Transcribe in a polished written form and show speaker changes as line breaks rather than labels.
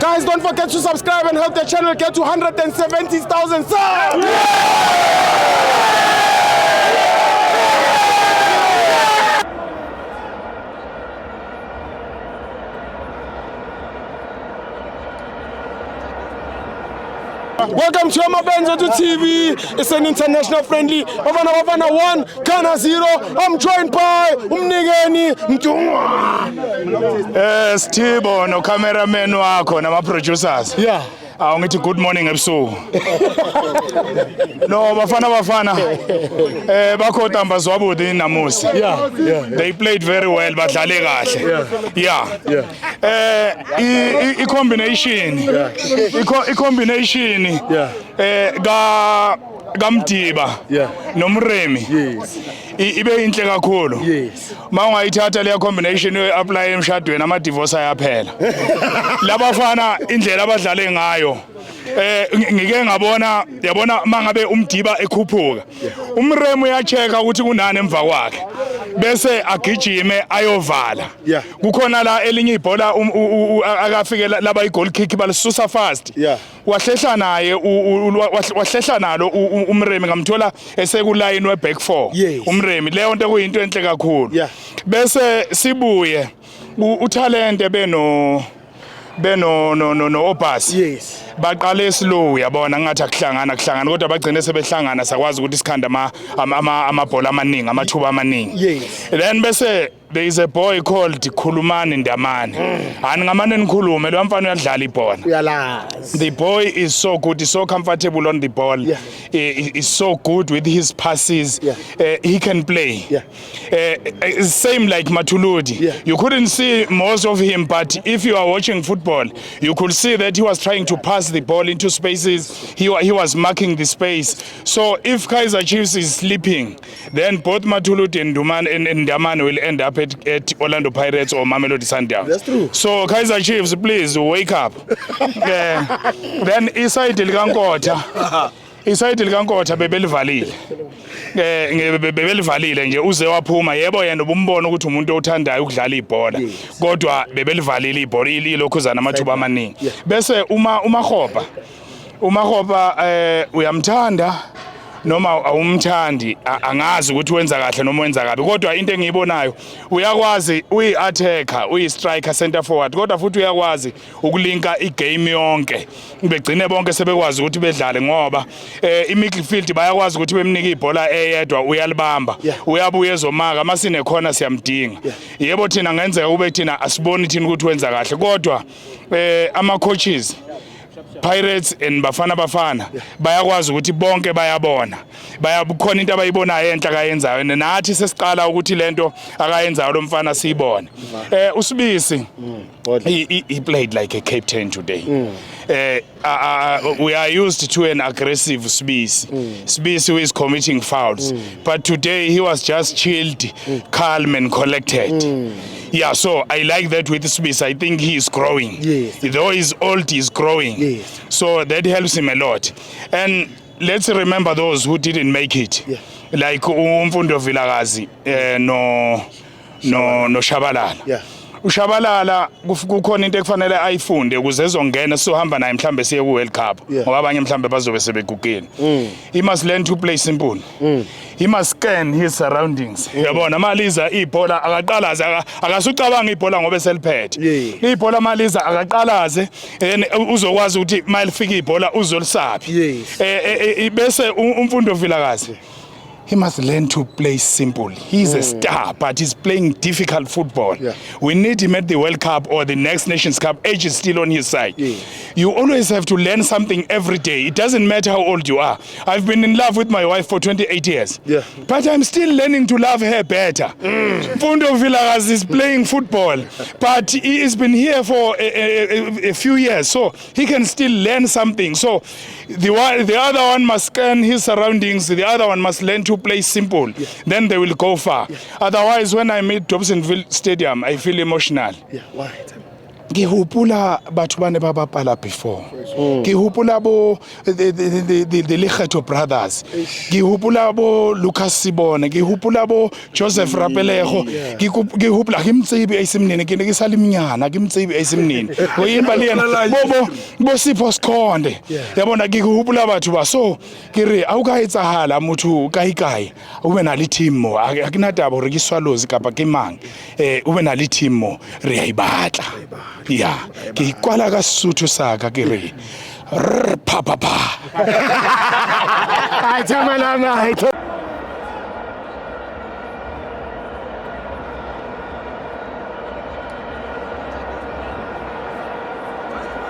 Guys, don't forget to subscribe and help the channel get to 170,000 subs. Welcome to Amabenzo to TV. It's an international friendly. Bafana 1, Ghana 0. I'm joined by Umnigeni Mtungwa.
Stibo no cameraman wakho nama producers.
Yeah.
Ngithi good morning ebusuku. No bafana bakho Tambazwabudi namusi.
Yeah.
They played very well badlale kahle. Yeah. I combination. I combination. Gamdiba nomremi ibe inhle kakhulu mawungayithatha le combination apply emshadweni ama divorce ayaphela labafana indlela abadlale ngayo ngike ngabona yabona mangabe umdiba ekhuphuka umremi uyacheka ukuthi kunani emva kwakhe bese agijime ayovala kukhona la elinye ibhola akafike laba igoal kick balisusa fast wahlehla naye wahlehla nalo umremi ngamthola esekuline we back 4 umremi leyo nto kuyinto enhle kakhulu bese sibuye utalente beno Obas baqale slow yabona ngathi akuhlangana kodwa bagcine sebehlangana sakwazi ukuthi sikhanda amabhola amaningi amathuba amaningi then bese there is a boy called Khulumani Ndamane ani ngamane nikhulume lo mfana uyadlala ibhola
uyalazi
the boy is so good, he's so comfortable on the ball, he's so good with his passes, he can play, same like Matuludi. You couldn't see most of him, but if you are watching football you could see that he was trying to pass the ball into spaces, he was marking the space. So if Kaizer Chiefs is sleeping, then both Matuludi and Ndamane will end up at Orlando Pirates or Mamelodi Sundowns.
That's true.
So Kaizer Chiefs, please wake up. Then iside likankotha bebelivalile bebelivalile nje uze waphuma yebo yena ubumbona ukuthi umuntu othandayo ukudlala ibhola kodwa bebelivalile ibhola ilokhuzana amathuba amaningi bese uMakgopa uyamthanda noma awumthandi angazi ukuthi wenza kahle noma wenza kabi kodwa into engiyibonayo uyakwazi uyi-attacker uyi-striker center forward kodwa futhi uyakwazi ukulinka igame yonke begcine bonke sebekwazi ukuthi bedlale ngoba i-midfield bayakwazi ukuthi bemnika ibhola eyedwa uyalibamba uyabuya ezomaka masine khona siyamdinga yebo thina ngenzeka ube thina asiboni thina ukuthi wenza kahle kodwa ama-coaches Pirates and Bafana bayakwazi ukuthi bonke bayabona bayabukhona into abayibonayo enhla akayenzayo nathi sesiqala ukuthi lento akayenzayo lo mfana siyibone uSibisi he played like a captain today. We are used to an aggressive Sibisi who is committing fouls, but today he was just chilled, calm and collected. Yeah, so I like that with Sibisi. I think he is growing. Though he's old, he's growing. So that helps him a lot. And let's remember those who didn't make it. Like Umfundo Vilakazi, no Shabalala. Ushabalala kukhona into ekufanele ayifunde ukuze ezongena sohamba naye mhlambe siye ku World Cup ngoba abanye mhlambe bazobe sebegugile. He must learn to play simple. He must scan his surroundings. Yabona maliza ibhola akaqalaze akasucabanga ibhola ngoba eseliphethe. Ibhola maliza akaqalaze uzokwazi ukuthi malifika ibhola uzolisaphi. Bese Umfundo Vilakazi, he must learn to play simple. He's a star, but he's playing difficult football. We need him at the World Cup or the next Nations Cup. Age is still on his side. You always have to learn something every day. It doesn't matter how old you are. I've been in love with my wife for 28 years. But I'm still learning to love her better. Mfundo Vilakazi is playing football, but he has been here for a few years, so he can still learn something. So the other one must scan his surroundings. The other one must learn to play simple. Then they will go far. Otherwise, when I meet Dobsonville Stadium, I feel emotional.
Why?
ke hopola batho ba ne ba bapala before ke hopola bo the Lekgetho brothers ke hopola bo Lucas Sibone ke hopola bo Joseph Rapelego ke hopola ke mtsebi a isemnene ke ne ke sa le mnyana ke mtsebi a isemnene go imba le yena bo Sipho Sikhonde ya bona ke hopola batho ba so ke re a o ka etsahala motho kai o be na le team mo a ke na taba re ke swallows kapa ke mang o be na le team mo re a ibatla ya ke ikwala ka Sesotho sa ka ke re pa
I tell my